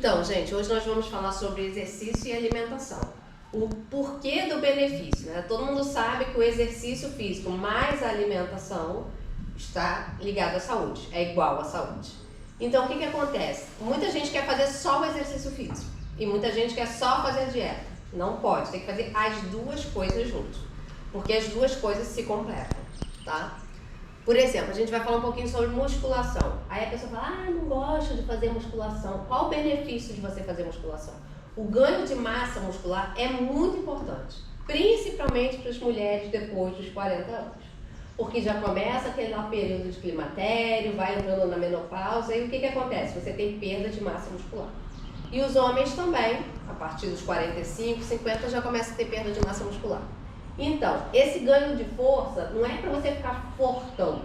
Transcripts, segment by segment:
Então, gente, hoje nós vamos falar sobre exercício e alimentação. O porquê do benefício, né? Todo mundo sabe que o exercício físico mais a alimentação está ligado à saúde, é igual à saúde. Então, o que acontece? Muita gente quer fazer só o exercício físico e muita gente quer só fazer dieta. Não pode, tem que fazer as duas coisas juntos, porque as duas coisas se completam, tá? Por exemplo, a gente vai falar um pouquinho sobre musculação. Aí a pessoa fala, não gosto de fazer musculação. Qual o benefício de você fazer musculação? O ganho de massa muscular é muito importante, principalmente para as mulheres depois dos 40 anos. Porque já começa aquele período de climatério, vai entrando na menopausa e o que acontece? Você tem perda de massa muscular. E os homens também, a partir dos 45, 50, já começa a ter perda de massa muscular. Então, esse ganho de força não é para você ficar fortão,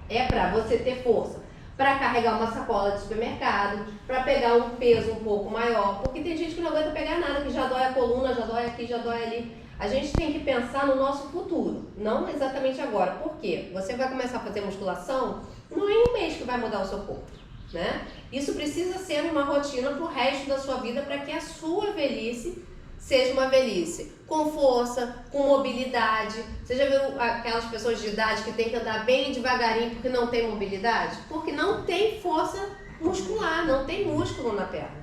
é para você ter força para carregar uma sacola de supermercado, para pegar um peso um pouco maior, porque tem gente que não aguenta pegar nada, que já dói a coluna, já dói aqui, já dói ali. A gente tem que pensar no nosso futuro, não exatamente agora. Por quê? Você vai começar a fazer musculação, não é em um mês que vai mudar o seu corpo, né? Isso precisa ser uma rotina para o resto da sua vida, para que a sua velhice seja uma velhice com força, com mobilidade. Você já viu aquelas pessoas de idade que tem que andar bem devagarinho porque não tem mobilidade? Porque não tem força muscular, não tem músculo na perna.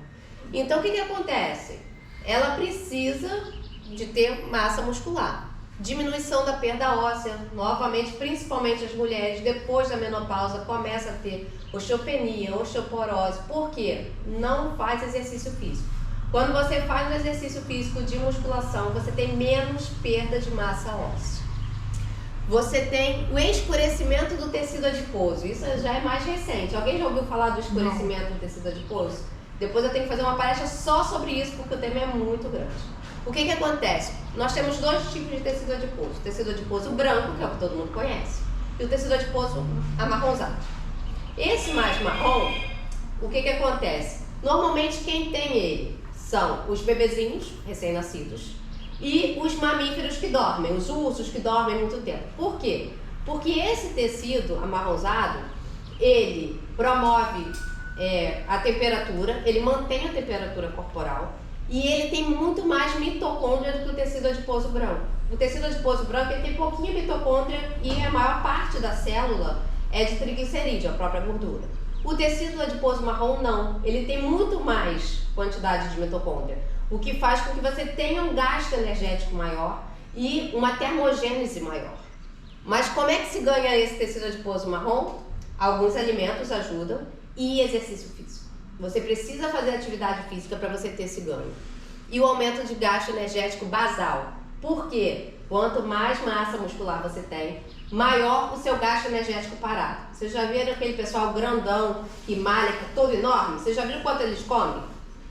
Então o que acontece? Ela precisa de ter massa muscular. Diminuição da perda óssea, novamente, principalmente as mulheres, depois da menopausa, começa a ter osteopenia, osteoporose. Por quê? Não faz exercício físico. Quando você faz um exercício físico de musculação, você tem menos perda de massa óssea. Você tem o escurecimento do tecido adiposo. Isso já é mais recente. Alguém já ouviu falar do escurecimento do tecido adiposo? Depois eu tenho que fazer uma palestra só sobre isso, porque o tema é muito grande. O que acontece? Nós temos dois tipos de tecido adiposo. O tecido adiposo branco, que é o que todo mundo conhece, e o tecido adiposo amarronzado. Esse mais marrom, o que acontece? Normalmente quem tem ele são os bebezinhos recém-nascidos e os mamíferos que dormem, os ursos que dormem muito tempo. Por quê? Porque esse tecido amarronzado, ele promove a temperatura, ele mantém a temperatura corporal e ele tem muito mais mitocôndria do que o tecido adiposo branco. O tecido adiposo branco ele tem pouquinho mitocôndria e a maior parte da célula é de triglicerídeo, a própria gordura. O tecido adiposo marrom não, ele tem muito mais quantidade de mitocôndria, o que faz com que você tenha um gasto energético maior e uma termogênese maior. Mas como é que se ganha esse tecido adiposo marrom? Alguns alimentos ajudam e exercício físico. Você precisa fazer atividade física para você ter esse ganho. E o aumento de gasto energético basal. Por quê? Quanto mais massa muscular você tem, maior o seu gasto energético parado. Vocês já viram aquele pessoal grandão que malha, que é todo enorme? Vocês já viram quanto eles comem?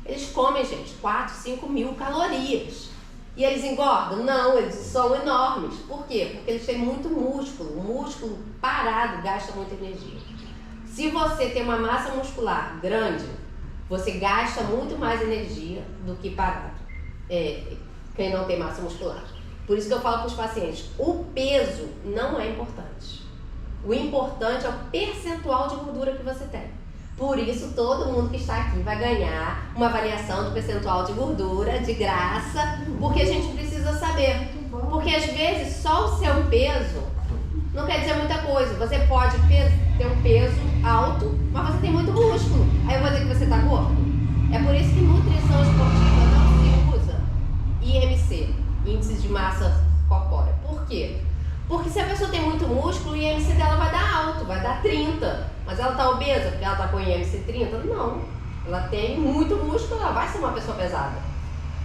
Eles comem, gente, 4, 5 mil calorias. E eles engordam? Não, eles são enormes. Por quê? Porque eles têm muito músculo. O músculo parado gasta muita energia. Se você tem uma massa muscular grande, você gasta muito mais energia do que parado. Quem não tem massa muscular. Por isso que eu falo para os pacientes, o peso não é importante. O importante é o percentual de gordura que você tem. Por isso, todo mundo que está aqui vai ganhar uma avaliação do percentual de gordura, de graça, porque a gente precisa saber. Porque às vezes só o seu peso não quer dizer muita coisa. Você pode ter um peso alto, mas você tem muito músculo. Aí eu vou dizer que você está gordo. É por isso que nutrição esportiva não se usa IMC, índice de massa corpórea. Por quê? Porque se a pessoa tem muito músculo, o IMC dela vai dar alto, vai dar 30. Mas ela está obesa porque ela está com IMC 30? Não. Ela tem muito músculo, ela vai ser uma pessoa pesada.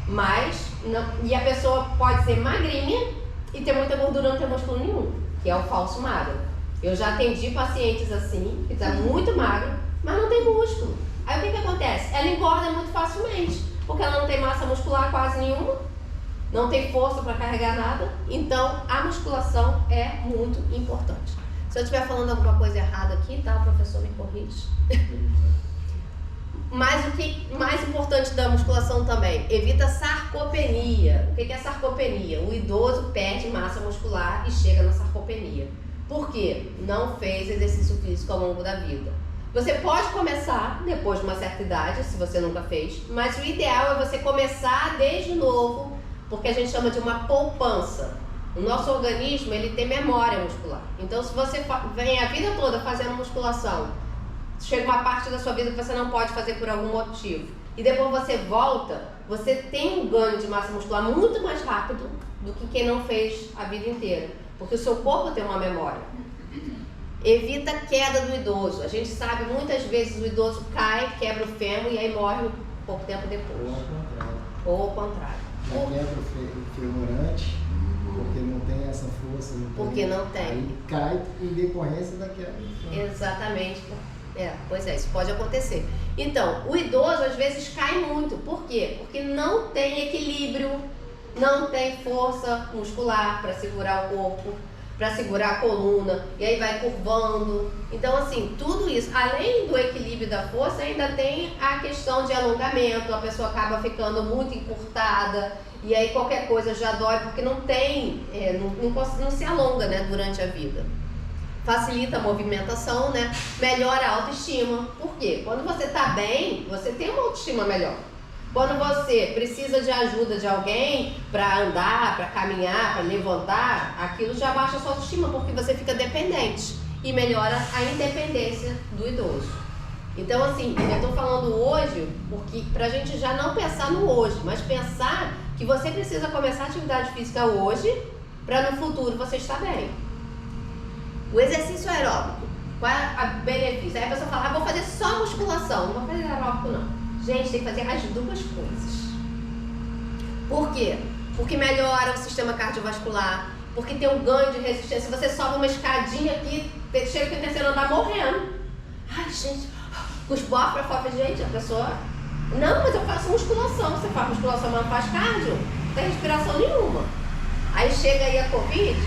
Mas, não, e a pessoa pode ser magrinha e ter muita gordura e não ter músculo nenhum, que é o falso magro. Eu já atendi pacientes assim, que está muito magro, mas não tem músculo. Aí o que acontece? Ela engorda muito facilmente, porque ela não tem massa muscular quase nenhuma, não tem força para carregar nada, então a musculação é muito importante. Se eu estiver falando alguma coisa errada aqui, tá? O professor me corrige. Mas o que mais importante da musculação também, evita sarcopenia. O que é sarcopenia? O idoso perde massa muscular e chega na sarcopenia. Por quê? Não fez exercício físico ao longo da vida. Você pode começar depois de uma certa idade, se você nunca fez, mas o ideal é você começar desde novo, porque a gente chama de uma poupança. O nosso organismo, ele tem memória muscular. Então, se você vem a vida toda fazendo musculação, chega uma parte da sua vida que você não pode fazer por algum motivo, e depois você volta, você tem um ganho de massa muscular muito mais rápido do que quem não fez a vida inteira, porque o seu corpo tem uma memória. Evita a queda do idoso. A gente sabe, muitas vezes o idoso cai, quebra o fêmur e aí morre pouco tempo depois. Ou ao contrário. Já quebra o femurante, porque não tem essa força. Porque não tem. Aí cai em decorrência da quebra do fêmur. Exatamente. Pois é, isso pode acontecer. Então, o idoso às vezes cai muito. Por quê? Porque não tem equilíbrio, não tem força muscular para segurar o corpo, para segurar a coluna, e aí vai curvando. Então, assim, tudo isso, além do equilíbrio da força, ainda tem a questão de alongamento. A pessoa acaba ficando muito encurtada, e aí qualquer coisa já dói, porque não tem, não se alonga, né, durante a vida. Facilita a movimentação, né? Melhora a autoestima. Por quê? Quando você está bem, você tem uma autoestima melhor. Quando você precisa de ajuda de alguém para andar, para caminhar, para levantar, aquilo já baixa a sua autoestima, porque você fica dependente e melhora a independência do idoso. Então, assim, eu estou falando hoje porque para a gente já não pensar no hoje, mas pensar que você precisa começar a atividade física hoje para no futuro você estar bem. O exercício aeróbico, qual é o benefício? Aí a pessoa fala, vou fazer só musculação, não vou fazer aeróbico não. Gente, tem que fazer as duas coisas. Por quê? Porque melhora o sistema cardiovascular, porque tem um ganho de resistência. Você sobe uma escadinha aqui, chega aqui no terceiro andar morrendo. Ai, gente, com os bofos pra fora, gente, a pessoa... Não, mas eu faço musculação. Você faz musculação, mas não faz cardio? Não tem respiração nenhuma. Aí chega aí a Covid,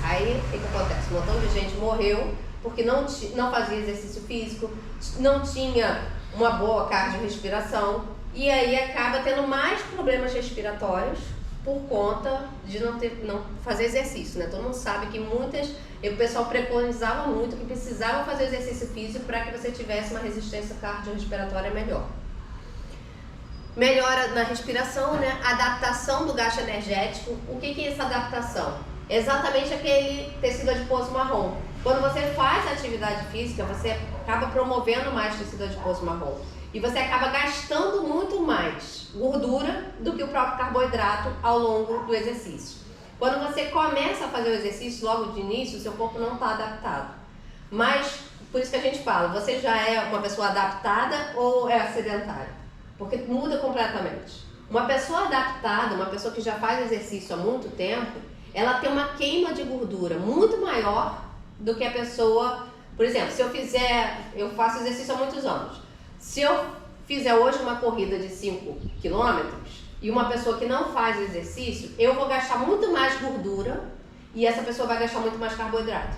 aí o que acontece? Um montão de gente morreu porque não fazia exercício físico, não tinha uma boa cardiorrespiração, e aí acaba tendo mais problemas respiratórios por conta de não fazer exercício, né? Todo mundo sabe que o pessoal preconizava muito que precisava fazer exercício físico para que você tivesse uma resistência cardiorrespiratória melhor. Melhora na respiração, né? Adaptação do gasto energético. O que é essa adaptação? Exatamente aquele tecido adiposo marrom. Quando você faz atividade física, você acaba promovendo mais tecido adiposo marrom. E você acaba gastando muito mais gordura do que o próprio carboidrato ao longo do exercício. Quando você começa a fazer o exercício logo de início, o seu corpo não está adaptado. Mas, por isso que a gente fala, você já é uma pessoa adaptada ou é sedentária? Porque muda completamente. Uma pessoa adaptada, uma pessoa que já faz exercício há muito tempo, ela tem uma queima de gordura muito maior do que a pessoa... Por exemplo, eu faço exercício há muitos anos. Se eu fizer hoje uma corrida de 5 quilômetros e uma pessoa que não faz exercício, eu vou gastar muito mais gordura e essa pessoa vai gastar muito mais carboidrato.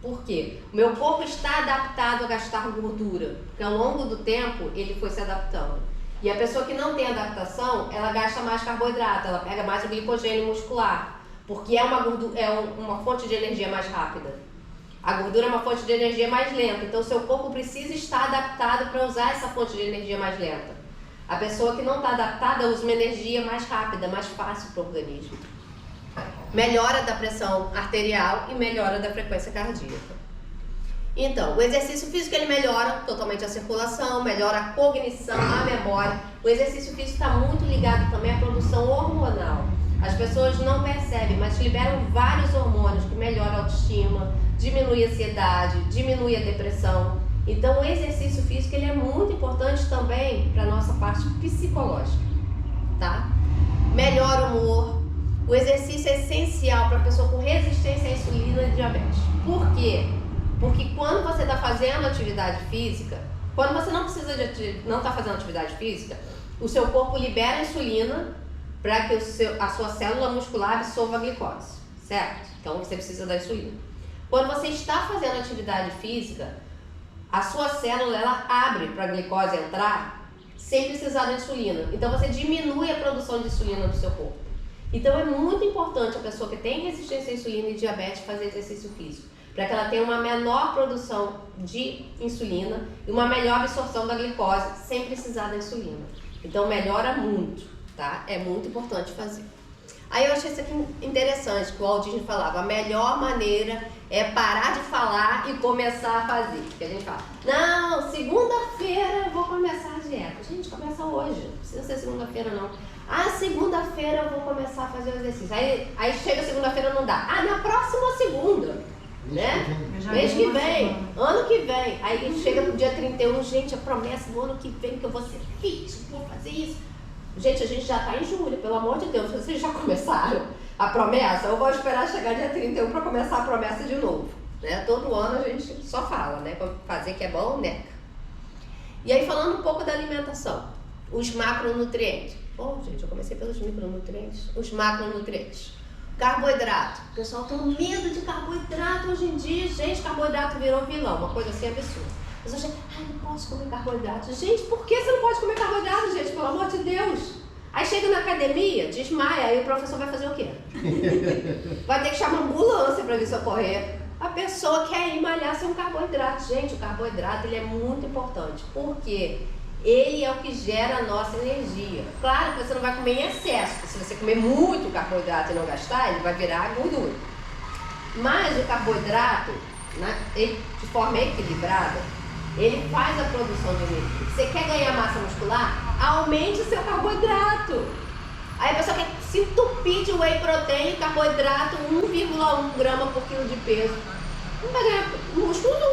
Por quê? O meu corpo está adaptado a gastar gordura, porque ao longo do tempo ele foi se adaptando. E a pessoa que não tem adaptação, ela gasta mais carboidrato, ela pega mais o glicogênio muscular, porque é uma fonte de energia mais rápida. A gordura é uma fonte de energia mais lenta, então o seu corpo precisa estar adaptado para usar essa fonte de energia mais lenta. A pessoa que não está adaptada usa uma energia mais rápida, mais fácil para o organismo. Melhora da pressão arterial e melhora da frequência cardíaca. Então, o exercício físico ele melhora totalmente a circulação, melhora a cognição, a memória. O exercício físico está muito ligado também à produção hormonal. As pessoas não percebem, mas liberam vários hormônios que melhoram a autoestima, diminui a ansiedade, diminui a depressão. Então, o exercício físico ele é muito importante também para a nossa parte psicológica, tá? Melhora o humor. O exercício é essencial para a pessoa com resistência à insulina e diabetes. Por quê? Porque quando você está fazendo atividade física, quando você não está fazendo atividade física, o seu corpo libera insulina para que a sua célula muscular absorva a glicose, certo? Então você precisa da insulina. Quando você está fazendo atividade física, a sua célula ela abre para a glicose entrar sem precisar da insulina. Então você diminui a produção de insulina do seu corpo. Então é muito importante a pessoa que tem resistência à insulina e diabetes fazer exercício físico. para que ela tenha uma menor produção de insulina e uma melhor absorção da glicose sem precisar da insulina. Então melhora muito, tá? É muito importante fazer. Aí eu achei isso aqui interessante, que o Walt Disney falava, a melhor maneira é parar de falar e começar a fazer. Que a gente fala, não, segunda-feira eu vou começar a dieta. Gente, começa hoje, não precisa ser segunda-feira não. Ah, segunda-feira eu vou começar a fazer o exercício. Aí chega segunda-feira não dá. Ah, na próxima segunda, né? Mês que vem, ano que vem. Aí chega no dia 31, gente, a promessa do ano que vem que eu vou ser fit, vou fazer isso. Gente, a gente já está em julho, pelo amor de Deus, vocês já começaram a promessa? Eu vou esperar chegar dia 31 para começar a promessa de novo, né? Todo ano a gente só fala, né? Para fazer que é bom, né? E aí falando um pouco da alimentação, os macronutrientes. Bom, gente, eu comecei pelos micronutrientes. Os macronutrientes. Carboidrato. O pessoal tem medo de carboidrato hoje em dia. Gente, carboidrato virou vilão, uma coisa assim absurda. As pessoas dizem, ai, não posso comer carboidrato. Gente, por que você não pode comer carboidrato, gente? Pelo amor de Deus. Aí chega na academia, desmaia, aí o professor vai fazer o quê? Vai ter que chamar ambulância para vir socorrer. A pessoa quer ir malhar sem um carboidrato. Gente, o carboidrato ele é muito importante. Por quê? Ele é o que gera a nossa energia. Claro que você não vai comer em excesso, porque se você comer muito carboidrato e não gastar, ele vai virar gordura. Mas o carboidrato, né, ele, de forma equilibrada, ele faz a produção de energia. Você quer ganhar massa muscular? Aumente o seu carboidrato. Aí a pessoa quer se entupir de whey protein, carboidrato 1,1 grama por quilo de peso. Não vai ganhar músculo não.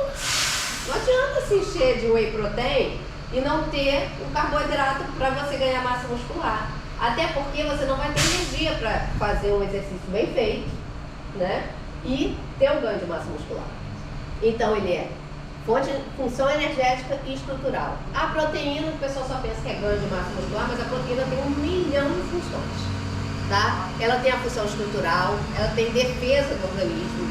Não adianta se encher de whey protein e não ter o carboidrato para você ganhar massa muscular. Até porque você não vai ter energia para fazer um exercício bem feito, né? E ter um ganho de massa muscular. Então ele é função energética e estrutural. A proteína, o pessoal só pensa que é ganho de massa muscular, mas a proteína tem 1 milhão de funções, tá? Ela tem a função estrutural, ela tem defesa do organismo,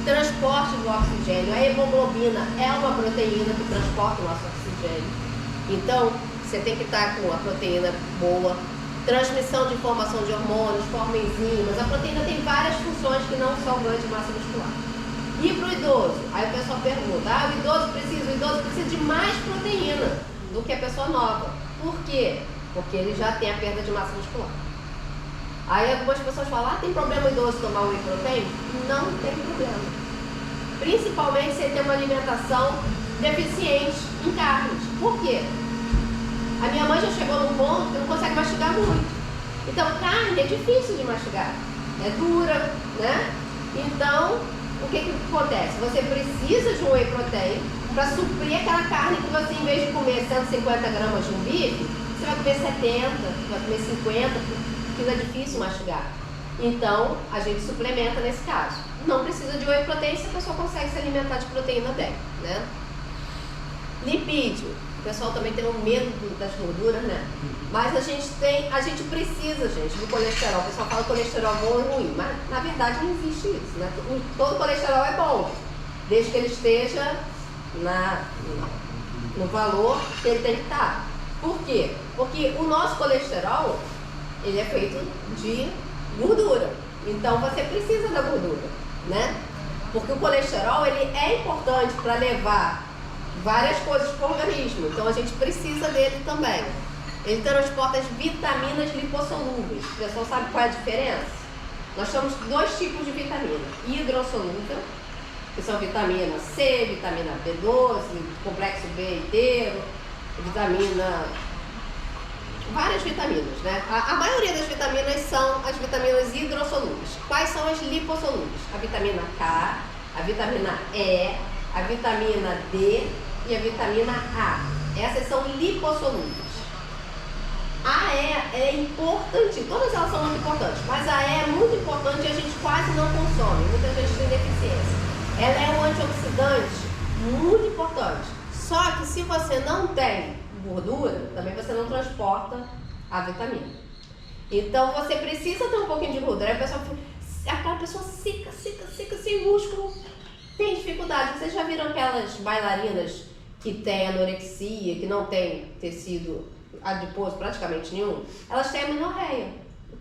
transporte do oxigênio. A hemoglobina é uma proteína que transporta o nosso oxigênio. Então, você tem que estar com a proteína boa, transmissão de informação de hormônios, forma enzimas. A proteína tem várias funções que não são ganho de massa muscular. E para o idoso? Aí o pessoal pergunta, o idoso precisa de mais proteína do que a pessoa nova. Por quê? Porque ele já tem a perda de massa muscular. Aí algumas pessoas falam, tem problema o idoso tomar whey protein? Não tem problema. Principalmente se ele tem uma alimentação deficiente em carnes. Por quê? A minha mãe já chegou num ponto que não consegue mastigar muito. Então carne é difícil de mastigar. É dura, né? Então, o que acontece? Você precisa de um whey protein para suprir aquela carne que você, em vez de comer 150 gramas de um bife, você vai comer 70, vai comer 50, porque é difícil mastigar. Então, a gente suplementa nesse caso. Não precisa de whey protein se a pessoa consegue se alimentar de proteína bem, né? Lipídio. O pessoal também tem um medo das gorduras, né? Mas a gente precisa, gente, do colesterol. O pessoal fala colesterol bom e ruim, mas na verdade não existe isso, né? Todo colesterol é bom, desde que ele esteja no valor que ele tem que estar. Por quê? Porque o nosso colesterol, ele é feito de gordura. Então você precisa da gordura, né? Porque o colesterol, ele é importante para levar várias coisas para o organismo, então a gente precisa dele também. Ele transporta as vitaminas lipossolúveis. O pessoal sabe qual é a diferença? Nós temos 2 tipos de vitamina: hidrossolúvel, que são vitamina C, vitamina B12, complexo B inteiro, vitamina... várias vitaminas, né? A maioria das vitaminas são as vitaminas hidrossolúveis. Quais são as lipossolúveis? A vitamina K, a vitamina E, a vitamina D e a vitamina A. Essas são lipossolúveis. A E é importante, todas elas são muito importantes, mas a E é muito importante e a gente quase não consome, muita gente tem deficiência. Ela é um antioxidante muito importante, só que se você não tem gordura, também você não transporta a vitamina. Então você precisa ter um pouquinho de gordura. Aí aquela pessoa seca, sem músculo, tem dificuldade. Vocês já viram aquelas bailarinas que têm anorexia, que não tem tecido adiposo praticamente nenhum? Elas têm amenorreia.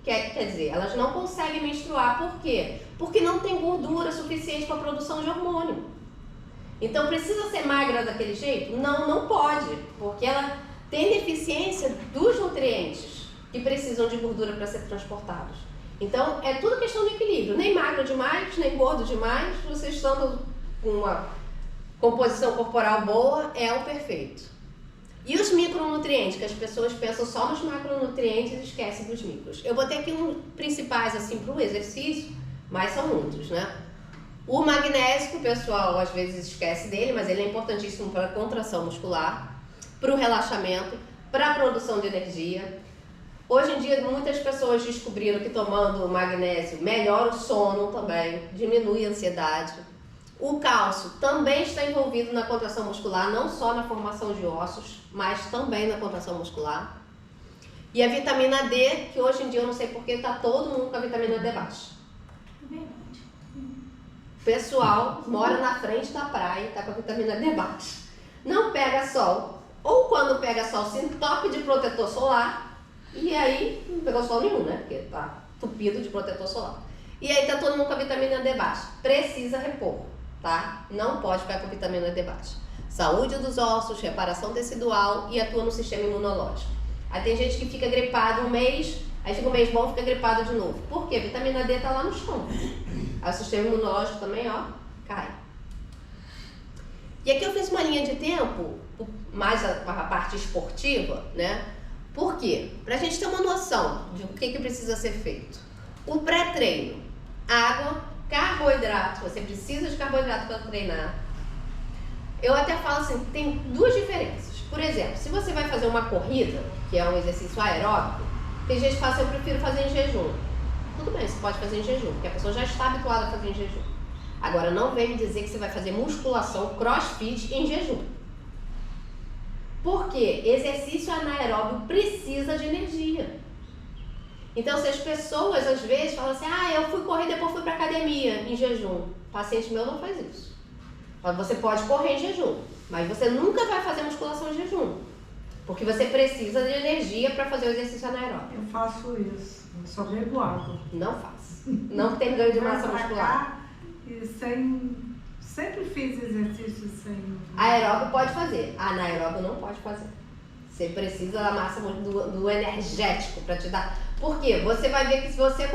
Quer dizer, elas não conseguem menstruar. Por quê? Porque não tem gordura suficiente para a produção de hormônio. Então, precisa ser magra daquele jeito? Não, não pode, porque ela tem deficiência dos nutrientes que precisam de gordura para ser transportados. Então, é tudo questão de equilíbrio. Nem magro demais, nem gordo demais. Você estando com uma composição corporal boa, é o perfeito. E os micronutrientes, que as pessoas pensam só nos macronutrientes e esquecem dos micros. Eu botei aqui uns principais assim para o exercício, mas são muitos, né? O magnésio, que o pessoal às vezes esquece dele, mas ele é importantíssimo para a contração muscular, para o relaxamento, para a produção de energia. Hoje em dia, muitas pessoas descobriram que tomando magnésio melhora o sono também, diminui a ansiedade. O cálcio também está envolvido na contração muscular, não só na formação de ossos, mas também na contração muscular. E a vitamina D, que hoje em dia eu não sei porque está todo mundo com a vitamina D baixa. O pessoal mora na frente da praia e está com a vitamina D baixa. Não pega sol, ou quando pega sol se entope de protetor solar, e aí não pegou sol nenhum, né? Porque está tupido de protetor solar. E aí está todo mundo com a vitamina D baixa. Precisa repor, tá? Não pode ficar com a vitamina D baixa. Saúde dos ossos, reparação tecidual e atua no sistema imunológico. Aí tem gente que fica gripado um mês, aí fica um mês bom, fica gripado de novo. Por quê? A vitamina D está lá no chão. Aí o sistema imunológico também, ó, cai. E aqui eu fiz uma linha de tempo, mais a parte esportiva, né? Por quê? Pra gente ter uma noção de o que precisa ser feito. O pré-treino, água, carboidrato, você precisa de carboidrato para treinar. Eu até falo assim, tem duas diferenças. Por exemplo, se você vai fazer uma corrida, que é um exercício aeróbico, tem gente que fala assim, eu prefiro fazer em jejum. Tudo bem, você pode fazer em jejum, porque a pessoa já está habituada a fazer em jejum. Agora, não vem me dizer que você vai fazer musculação, crossfit em jejum. Por quê? Exercício anaeróbio precisa de energia. Então, se as pessoas, às vezes, falam assim, eu fui correr, depois fui para academia em jejum. Paciente meu não faz isso. Você pode correr em jejum, mas você nunca vai fazer musculação em jejum. Porque você precisa de energia para fazer o exercício anaeróbio. Eu faço isso. Eu só bebo água. Não faço. Não tem ganho de massa muscular. E sempre fiz exercício sem... Aeróbio pode fazer. Anaeróbio não pode fazer. Você precisa da massa do energético para te dar. Por quê? Você vai ver que se você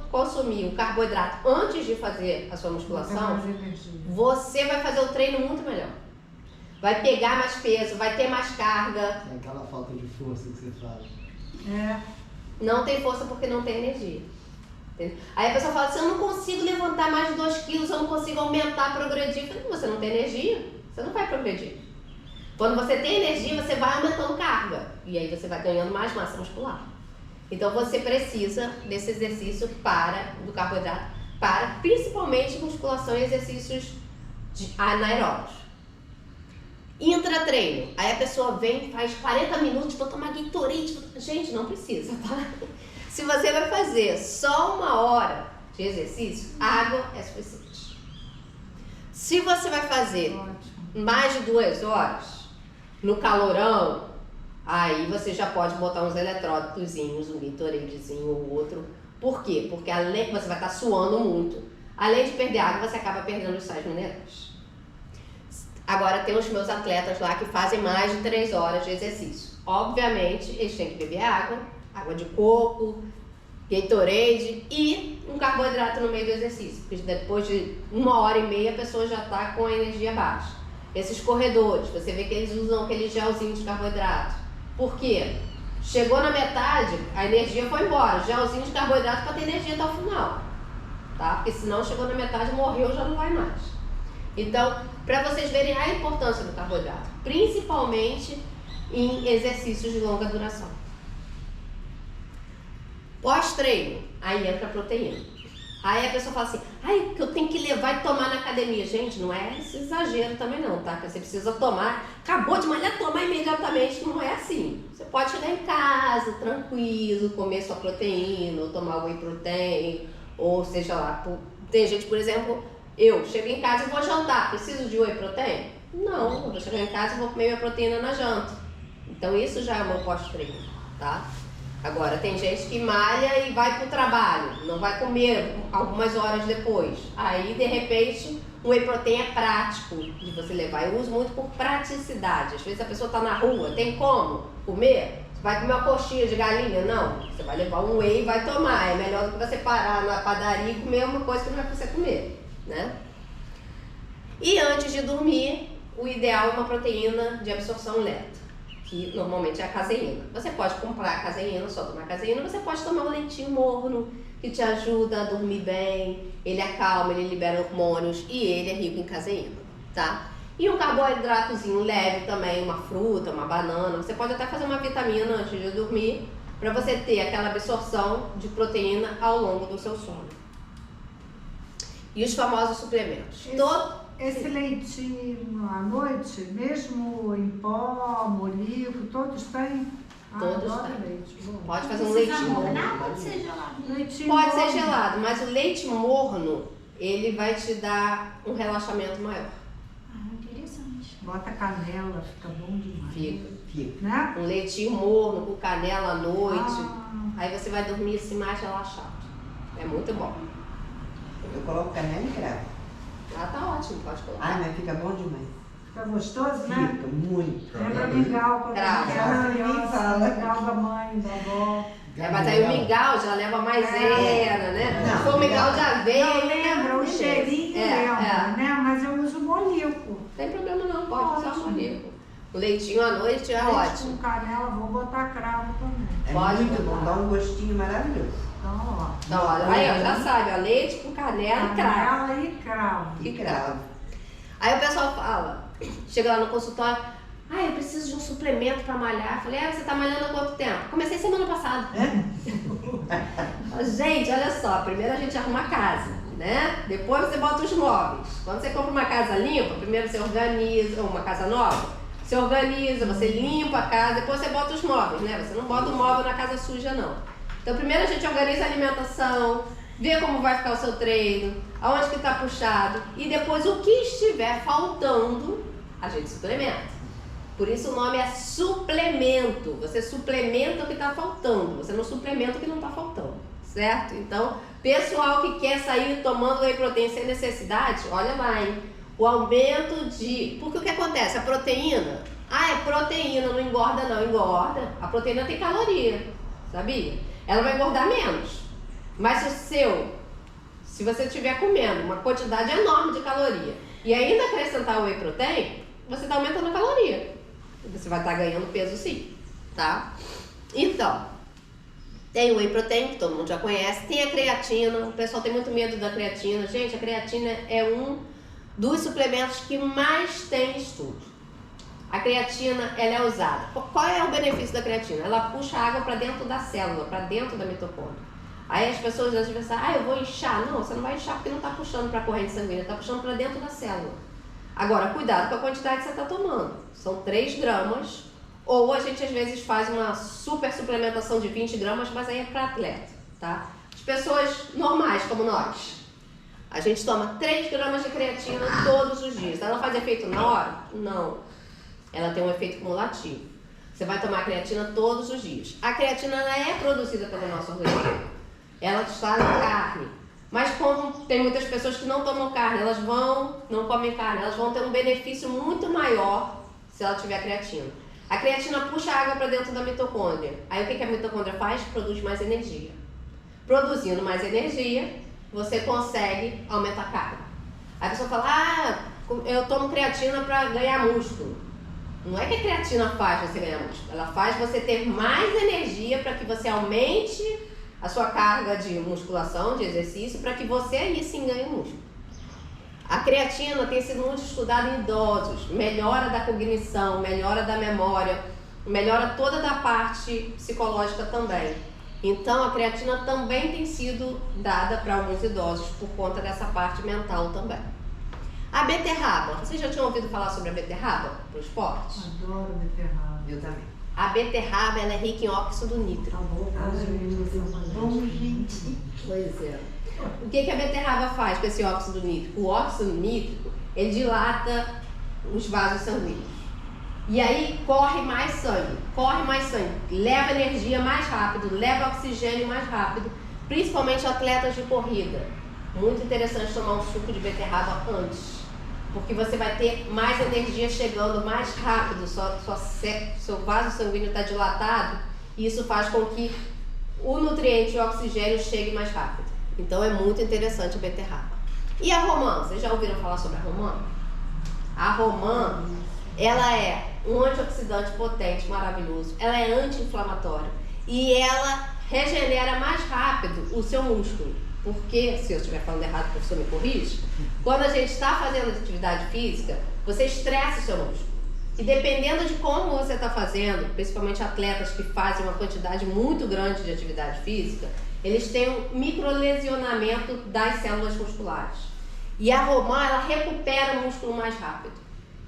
consumir o carboidrato antes de fazer a sua musculação, você vai fazer o treino muito melhor. Vai pegar mais peso, vai ter mais carga. É aquela falta de força que você fala. Não tem força porque não tem energia. Entendeu? Aí a pessoa fala assim, eu não consigo levantar mais de 2 quilos, eu não consigo aumentar, progredir. Eu falei, você não tem energia, você não vai progredir. Quando você tem energia, você vai aumentando carga. E aí você vai ganhando mais massa muscular. Então você precisa desse exercício do carboidrato para principalmente musculação e exercícios anaeróbios. Intratreino. Aí a pessoa vem, faz 40 minutos para tomar Gatorade. Gente, não precisa, tá? Se você vai fazer só 1 hora de exercício, água é suficiente. Se você vai fazer mais de 2 horas, no calorão, aí você já pode botar uns eletrólitozinhos, um Gatoradezinho ou outro. Por quê? Porque além você vai estar suando muito. Além de perder água, você acaba perdendo os sais minerais. Agora tem os meus atletas lá que fazem mais de 3 horas de exercício. Obviamente, eles têm que beber água de coco, Gatorade e um carboidrato no meio do exercício. Porque depois de 1h30 a pessoa já está com a energia baixa. Esses corredores, você vê que eles usam aquele gelzinho de carboidrato. Por quê? Chegou na metade, a energia foi embora. Gelzinho de carboidrato para ter energia até o final. Tá? Porque senão chegou na metade, morreu, já não vai mais. Então, para vocês verem a importância do carboidrato, principalmente em exercícios de longa duração. Pós-treino, aí entra a proteína. Aí a pessoa fala assim, que eu tenho que levar e tomar na academia. Gente, não é esse exagero também não, tá? Que você precisa tomar, acabou de malhar, tomar imediatamente, não é assim. Você pode chegar em casa, tranquilo, comer sua proteína, ou tomar whey protein, ou seja lá. Tem gente, por exemplo, eu chego em casa e vou jantar, preciso de whey protein? Não, eu vou chegar em casa e vou comer minha proteína na janta. Então isso já é o meu pós-treino, tá? Agora, tem gente que malha e vai pro trabalho, não vai comer algumas horas depois. Aí, de repente, o whey protein é prático de você levar. Eu uso muito por praticidade. Às vezes a pessoa tá na rua, tem como comer? Você vai comer uma coxinha de galinha? Não. Você vai levar um whey e vai tomar. É melhor do que você parar na padaria e comer uma coisa que não é pra você comer, né? E antes de dormir, o ideal é uma proteína de absorção lenta, que normalmente é a caseína. Você pode comprar a caseína, só tomar caseína, você pode tomar um leitinho morno, que te ajuda a dormir bem, ele acalma, ele libera hormônios e ele é rico em caseína, tá? E um carboidratozinho leve também, uma fruta, uma banana. Você pode até fazer uma vitamina antes de dormir, para você ter aquela absorção de proteína ao longo do seu sono. E os famosos suplementos. Esse leitinho à noite, mesmo em pó, molico, todos têm? Todos adoro têm. leite. Bom. Pode fazer um leitinho morno. Pode ser gelado. Leitinho Pode ser morno. gelado, mas o leite morno, ele vai te dar um relaxamento maior. Interessante. Bota canela, fica bom demais. Fica. Né? Um leitinho morno com canela à noite. Ah. Aí você vai dormir assim mais relaxado. É muito bom. Eu coloco canela e cravo. Ah, tá ótimo, pode colocar. Ai, mas fica bom demais. Fica gostoso, né? Fica muito. Lembra mingau quando Cravo. era Nem criança, fala. mingau da mãe, da avó. Mas aí o mingau já leva maisena, né? Não, Se for mingau de aveia, Não lembra, o beleza. cheirinho lembra, né? Mas eu uso molico. Não tem problema não, pode usar Ótimo. molico. O leitinho à noite é Leite ótimo. com canela, vou botar cravo também. É Pode muito botar. bom, dá um gostinho maravilhoso. Então, ó. Então, olha, aí ó, já sabe, ó, leite com canela e cravo. Canela e cravo. E cravo. Aí o pessoal fala, chega lá no consultório, eu preciso de um suplemento pra malhar. Eu falei, você tá malhando há quanto tempo? Comecei semana passada. Gente, olha só, primeiro a gente arruma a casa, né? Depois você bota os móveis. Quando você compra uma casa limpa, primeiro você organiza, uma casa nova, você organiza, você limpa a casa, depois você bota os móveis, né? Você não bota o móvel na casa suja, não. Então primeiro a gente organiza a alimentação, vê como vai ficar o seu treino, aonde que tá puxado, e depois o que estiver faltando, a gente suplementa. Por isso o nome é suplemento. Você suplementa o que está faltando, você não suplementa o que não está faltando, certo? Então, pessoal que quer sair tomando whey protein sem necessidade, olha lá, hein? O aumento de... Porque o que acontece? A proteína... é proteína, não engorda não, engorda. A proteína tem caloria, sabia? Ela vai engordar menos. Mas se você estiver comendo uma quantidade enorme de caloria e ainda acrescentar o whey protein, você está aumentando a caloria. Você vai estar ganhando peso sim, tá? Então, tem o whey protein, que todo mundo já conhece, tem a creatina, o pessoal tem muito medo da creatina. Gente, a creatina é um dos suplementos que mais tem estudo. A creatina, ela é usada. Qual é o benefício da creatina? Ela puxa água para dentro da célula, para dentro da mitocôndria. Aí as pessoas às vezes pensam, eu vou inchar. Não, você não vai inchar porque não está puxando para a corrente sanguínea, está puxando para dentro da célula. Agora, cuidado com a quantidade que você está tomando. São 3 gramas, ou a gente às vezes faz uma super suplementação de 20 gramas, mas aí é para atleta, tá? As pessoas normais, como nós, a gente toma 3 gramas de creatina todos os dias. Ela faz efeito na hora? Não. Ela tem um efeito cumulativo. Você vai tomar creatina todos os dias. A creatina ela é produzida pelo nosso organismo. Ela está na carne. Mas como tem muitas pessoas que não tomam carne, não comem carne, elas vão ter um benefício muito maior se ela tiver creatina. A creatina puxa água para dentro da mitocôndria. Aí o que a mitocôndria faz? Produz mais energia. Produzindo mais energia, você consegue aumentar a carga. Aí a pessoa fala, eu tomo creatina para ganhar músculo. Não é que a creatina faz você ganhar músculo, ela faz você ter mais energia para que você aumente a sua carga de musculação, de exercício, para que você aí sim ganhe músculo. A creatina tem sido muito estudada em idosos, melhora da cognição, melhora da memória, melhora toda da parte psicológica também. Então a creatina também tem sido dada para alguns idosos por conta dessa parte mental também. A beterraba, vocês já tinham ouvido falar sobre a beterraba para o esporte? Adoro beterraba. Eu também. A beterraba ela é rica em óxido nítrico. Bom, gente. Pois é. O que a beterraba faz com esse óxido nítrico? O óxido nítrico, ele dilata os vasos sanguíneos. E aí corre mais sangue, leva energia mais rápido, leva oxigênio mais rápido, principalmente atletas de corrida. Muito interessante tomar um suco de beterraba antes, porque você vai ter mais energia chegando mais rápido, seu vaso sanguíneo está dilatado, e isso faz com que o nutriente e o oxigênio chegue mais rápido. Então é muito interessante a beterraba. E a romã? Vocês já ouviram falar sobre a romã? A romã, ela é um antioxidante potente, maravilhoso. Ela é anti-inflamatória e ela regenera mais rápido o seu músculo. Porque, se eu estiver falando errado, o professor me corrige, quando a gente está fazendo atividade física, você estressa o seu músculo. E dependendo de como você está fazendo, principalmente atletas que fazem uma quantidade muito grande de atividade física, eles têm um microlesionamento das células musculares. E a romã, ela recupera o músculo mais rápido.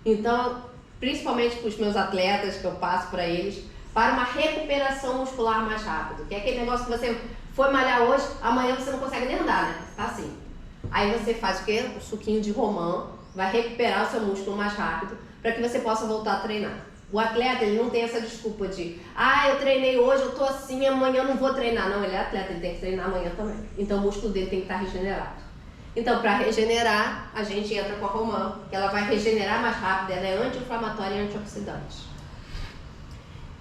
Então, principalmente para os meus atletas, que eu passo para eles, para uma recuperação muscular mais rápido. Que é aquele negócio que você foi malhar hoje, amanhã você não consegue nem andar, né? Tá assim. Aí você faz o quê? Um suquinho de romã, vai recuperar o seu músculo mais rápido, para que você possa voltar a treinar. O atleta, ele não tem essa desculpa de eu treinei hoje, eu tô assim, amanhã eu não vou treinar. Não, ele é atleta, ele tem que treinar amanhã também. Então o músculo dele tem que estar regenerado. Então, para regenerar, a gente entra com a romã, que ela vai regenerar mais rápido, ela é anti-inflamatória e antioxidante.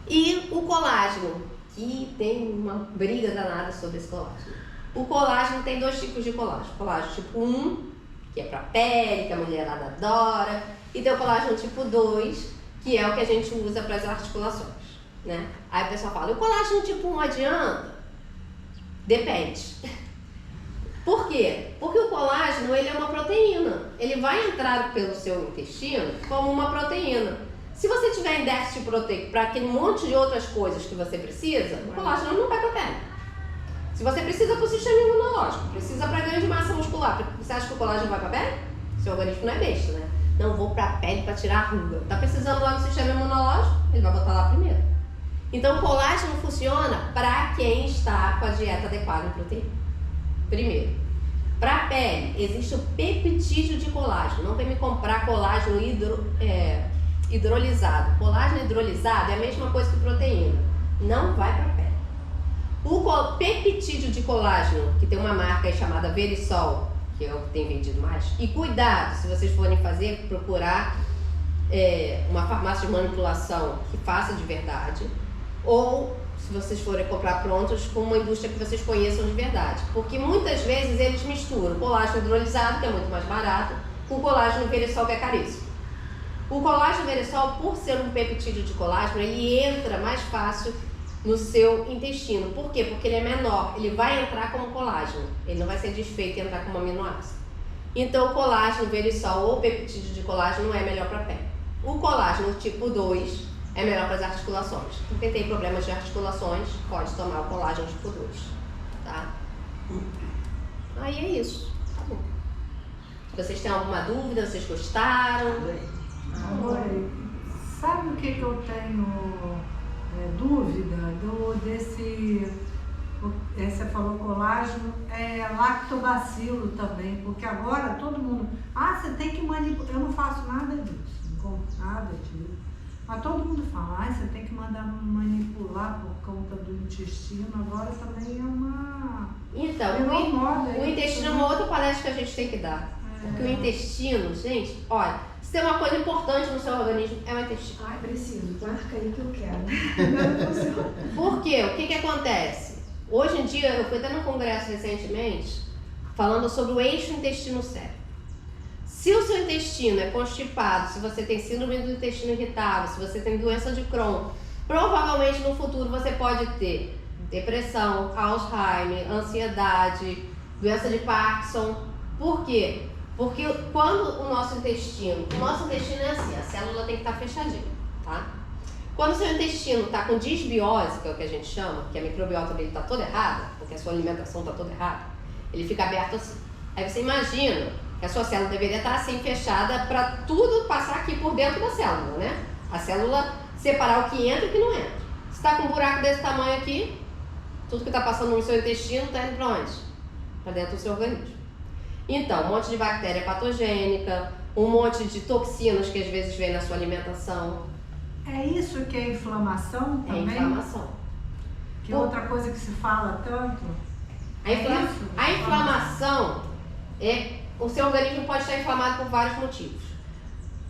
E o colágeno, que tem uma briga danada sobre esse colágeno. O colágeno tem 2 tipos de colágeno. Colágeno tipo 1, que é para pele, que a mulherada adora, e tem o colágeno tipo 2, que é o que a gente usa para as articulações, né? Aí o pessoal fala, o colágeno tipo 1 adianta? Depende. Por quê? Porque o colágeno, ele é uma proteína. Ele vai entrar pelo seu intestino como uma proteína. Se você tiver em déficit proteico para aquele monte de outras coisas que você precisa, o colágeno não vai para a pele. Se você precisa para o sistema imunológico, precisa para ganho de massa muscular, você acha que o colágeno vai para a pele? Seu organismo não é besta, né? Não, vou para a pele para tirar a ruga. Tá precisando lá no sistema imunológico? Ele vai botar lá primeiro. Então o colágeno funciona para quem está com a dieta adequada em proteína. Primeiro, para a pele, existe o peptídeo de colágeno. Não vem me comprar colágeno hidrolisado. Colágeno hidrolisado é a mesma coisa que proteína. Não vai para a pele. O peptídeo de colágeno, que tem uma marca aí chamada Verisol, que é o que tem vendido mais. E cuidado, se vocês forem fazer, procurar uma farmácia de manipulação que faça de verdade. Ou se vocês forem comprar prontos, com uma indústria que vocês conheçam de verdade. Porque muitas vezes eles misturam colágeno hidrolisado, que é muito mais barato, com colágeno Verisol, que é caríssimo. O colágeno Verisol, por ser um peptídeo de colágeno, ele entra mais fácil no seu intestino. Por quê? Porque ele é menor, ele vai entrar como colágeno, ele não vai ser desfeito e entrar como aminoácido. Então o colágeno Verisol ou peptídeo de colágeno não é melhor para a pele. O colágeno tipo 2 é melhor para as articulações. Então, quem tem problemas de articulações pode tomar o colágeno tipo 2, tá? Aí é isso, tá bom. Se vocês têm alguma dúvida, vocês gostaram? Oi, sabe o que eu tenho dúvida desse, você falou colágeno, lactobacilo também, porque agora todo mundo, você tem que manipular, eu não faço nada disso, não compro nada disso. Mas todo mundo fala, você tem que mandar manipular por conta do intestino, agora também é uma... Então, o intestino é uma outra palestra que a gente tem que dar. Porque o intestino, gente, olha, se tem uma coisa importante no seu organismo, é o intestino. Ai, preciso, marca aí que eu quero. Por quê? O que acontece? Hoje em dia, eu fui até num congresso recentemente, falando sobre o eixo intestino-cérebro. Se o seu intestino é constipado, se você tem síndrome do intestino irritável, se você tem doença de Crohn, provavelmente no futuro você pode ter depressão, Alzheimer, ansiedade, doença de Parkinson. Por quê? Porque quando o nosso intestino é assim, a célula tem que estar fechadinha, tá? Quando o seu intestino está com disbiose, que é o que a gente chama, que a microbiota dele está toda errada, porque a sua alimentação está toda errada, ele fica aberto assim. Aí você imagina que a sua célula deveria estar assim fechada para tudo passar aqui por dentro da célula, né? A célula separar o que entra e o que não entra. Se está com um buraco desse tamanho aqui, tudo que está passando no seu intestino está indo para onde? Para dentro do seu organismo. Então, um monte de bactéria patogênica, um monte de toxinas que às vezes vem na sua alimentação. É isso que é inflamação É também? inflamação. Que é outra coisa que se fala tanto? A inflamação o seu organismo pode estar inflamado por vários motivos.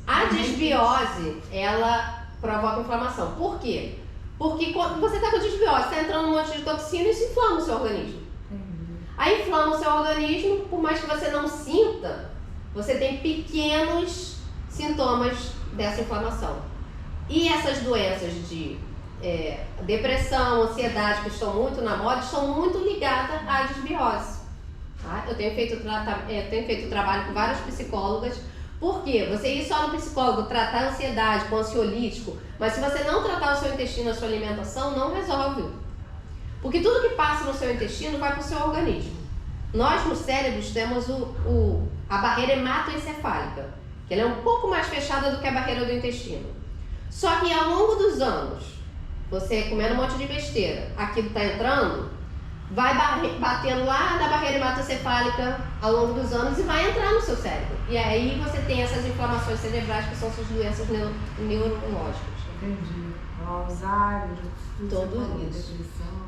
A desbiose, ela provoca inflamação. Por quê? Porque quando você está com desbiose, está entrando um monte de toxina e isso inflama o seu organismo. Aí inflama o seu organismo, por mais que você não sinta, você tem pequenos sintomas dessa inflamação. E essas doenças de depressão, ansiedade, que estão muito na moda, estão muito ligadas à desbiose. Tá? Eu tenho feito trabalho com várias psicólogas. Por quê? Você ir só no psicólogo tratar a ansiedade com ansiolítico, mas se você não tratar o seu intestino, a sua alimentação, não resolve. Porque tudo que passa no seu intestino vai para o seu organismo. Nós, nos cérebros, temos a barreira hematoencefálica, que ela é um pouco mais fechada do que a barreira do intestino. Só que ao longo dos anos, você comendo um monte de besteira, aquilo está entrando, vai batendo lá na barreira hematoencefálica ao longo dos anos e vai entrar no seu cérebro. E aí você tem essas inflamações cerebrais que são suas doenças neurológicas. Entendi. Alzheimer, Tudo isso. depressão.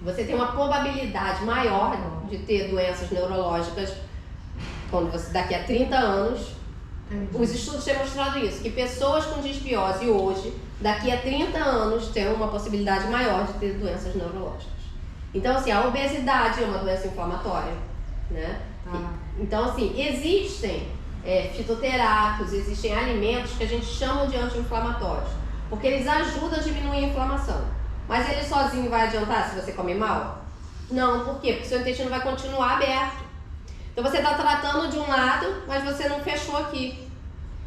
Você tem uma probabilidade maior de ter doenças neurológicas quando você daqui a 30 anos. Entendi. Os estudos têm mostrado isso, que pessoas com desbiose hoje, daqui a 30 anos, têm uma possibilidade maior de ter doenças neurológicas. Então, assim, a obesidade é uma doença inflamatória, né? Tá. Então, assim, existem fitoterápicos, existem alimentos que a gente chama de anti-inflamatórios, porque eles ajudam a diminuir a inflamação. Mas ele sozinho vai adiantar se você comer mal? Não, por quê? Porque seu intestino vai continuar aberto. Então você está tratando de um lado, mas você não fechou aqui.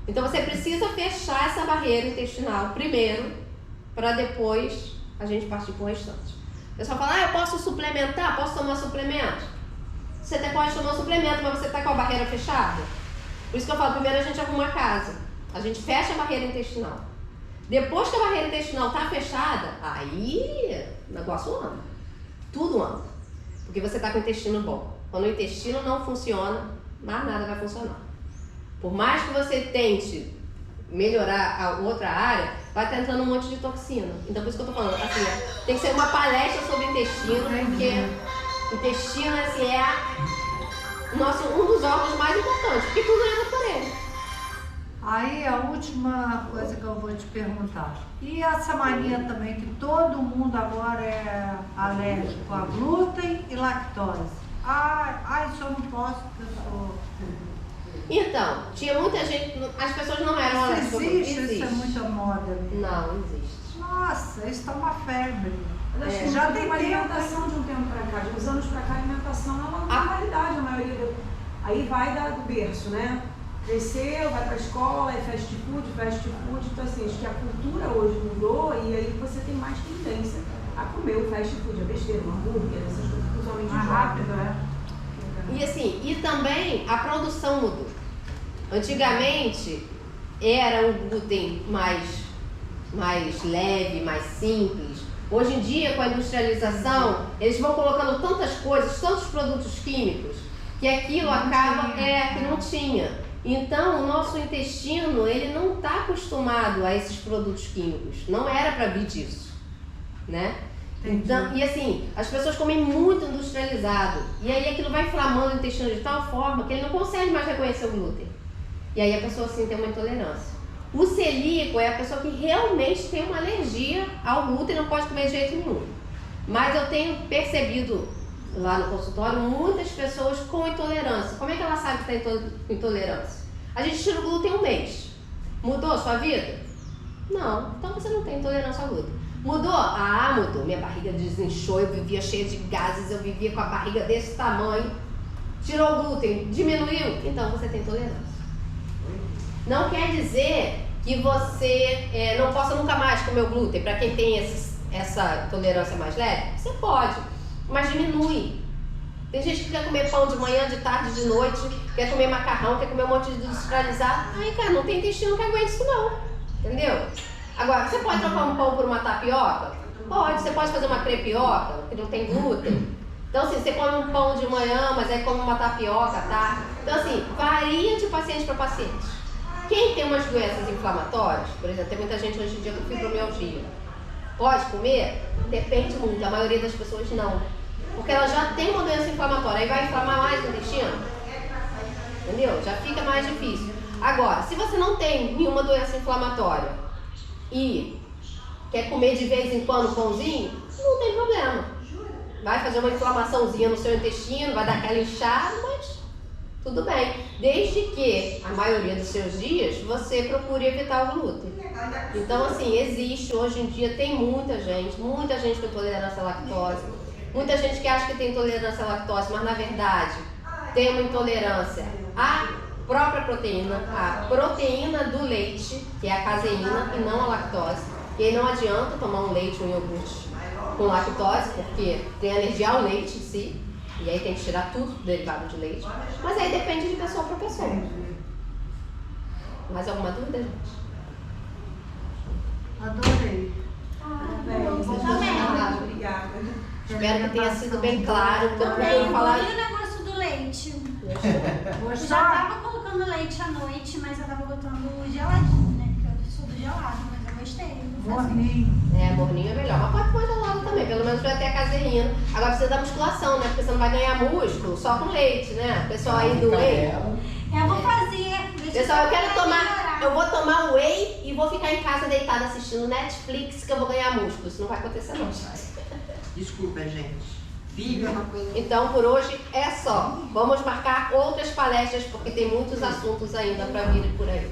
Então você precisa fechar essa barreira intestinal primeiro, para depois a gente partir para o restante. O pessoal fala, eu posso suplementar? Posso tomar suplemento? Você até pode tomar suplemento, mas você está com a barreira fechada? Por isso que eu falo, primeiro a gente arruma a casa. A gente fecha a barreira intestinal. Depois que a barreira intestinal está fechada, aí o negócio anda. Tudo anda. Porque você está com o intestino bom. Quando o intestino não funciona, mais nada vai funcionar. Por mais que você tente melhorar a outra área, vai estar entrando um monte de toxina. Então por isso que eu tô falando, assim, tem que ser uma palestra sobre intestino, porque intestino assim, um dos órgãos mais importantes, porque tudo entra por ele. Aí a última coisa que eu vou te perguntar. E essa mania também que todo mundo agora é alérgico a glúten e lactose. Ai, isso eu não posso porque eu sou... Então, tinha muita gente, as pessoas não eram alérgicas. Existe, isso é muita moda mesmo. Não, existe. Nossa, isso tá uma febre. Já Já tem tem uma tempo. alimentação de um tempo pra cá, de uns anos pra cá, a alimentação ela não tem qualidade, a maioria aí vai do berço, né? Cresceu, vai pra escola, é fast food, então assim, acho que a cultura hoje mudou e aí você tem mais tendência a comer o fast food, a besteira, o hambúrguer, essas coisas que usualmente Mais rápido, é? E assim, e também a produção mudou. Antigamente era um glúten mais leve, mais simples. Hoje em dia, com a industrialização, eles vão colocando tantas coisas, tantos produtos químicos, que aquilo acaba que não tinha. Então, o nosso intestino, ele não está acostumado a esses produtos químicos. Não era para vir disso, né? Então, e assim, as pessoas comem muito industrializado. E aí aquilo vai inflamando o intestino de tal forma que ele não consegue mais reconhecer o glúten. E aí a pessoa, assim, tem uma intolerância. O celíaco é a pessoa que realmente tem uma alergia ao glúten e não pode comer de jeito nenhum. Mas eu tenho percebido lá no consultório muitas pessoas com intolerância. Como é que ela sabe que está com intolerância? A gente tira o glúten um mês. Mudou a sua vida? Não. Então você não tem intolerância ao glúten. Mudou? Ah, mudou. Minha barriga desinchou, eu vivia cheia de gases, eu vivia com a barriga desse tamanho. Tirou o glúten, diminuiu? Então você tem intolerância. Não quer dizer que você não possa nunca mais comer o glúten. Para quem tem essa tolerância mais leve, você pode, mas diminui. Tem gente que quer comer pão de manhã, de tarde, de noite, quer comer macarrão, quer comer um monte de industrializado. Aí, cara, não tem intestino que aguente isso não, entendeu? Agora, você pode trocar um pão por uma tapioca? Pode, você pode fazer uma crepioca, que não tem glúten. Então, assim, você come um pão de manhã, mas aí come uma tapioca, tá? Então, assim, varia de paciente para paciente. Quem tem umas doenças inflamatórias, por exemplo, tem muita gente hoje em dia com fibromialgia, pode comer? Depende muito, a maioria das pessoas não. Porque ela já tem uma doença inflamatória, aí vai inflamar mais o intestino. Entendeu? Já fica mais difícil. Agora, se você não tem nenhuma doença inflamatória e quer comer de vez em quando pãozinho, não tem problema. Vai fazer uma inflamaçãozinha no seu intestino, vai dar aquela inchada, mas tudo bem. Desde que a maioria dos seus dias você procure evitar o glúten. Então, assim, existe, hoje em dia tem muita gente com intolerância à lactose. Muita gente que acha que tem intolerância à lactose, mas na verdade tem uma intolerância à própria proteína, a proteína do leite, que é a caseína, e não a lactose. E aí não adianta tomar um leite, um iogurte com lactose, porque tem alergia ao leite em si, e aí tem que tirar tudo derivado de leite. Mas aí depende de pessoa para pessoa. Mais alguma dúvida, gente? Adorei. Obrigada. Espero que tenha sido bem claro, porque eu Também, procuro falar. e o negócio do leite? Eu Gostou? já tava colocando leite à noite, mas eu tava botando geladinho, né? Porque eu sou do gelado, mas eu gostei. Vou fazer. Morninho. É, morninho é melhor, mas pode pôr gelado também, pelo menos vai ter a caseína. Agora precisa da musculação, né? Porque você não vai ganhar músculo só com leite, né? O pessoal aí do whey. Eu vou fazer. deixa Pessoal, eu quero pra tomar, melhorar. eu vou tomar whey e vou ficar em casa deitada assistindo Netflix que eu vou ganhar músculo. Isso não vai acontecer não. Desculpa, gente. Vive é uma coisa. Então por hoje é só. Vamos marcar outras palestras porque tem muitos assuntos ainda para vir por aí.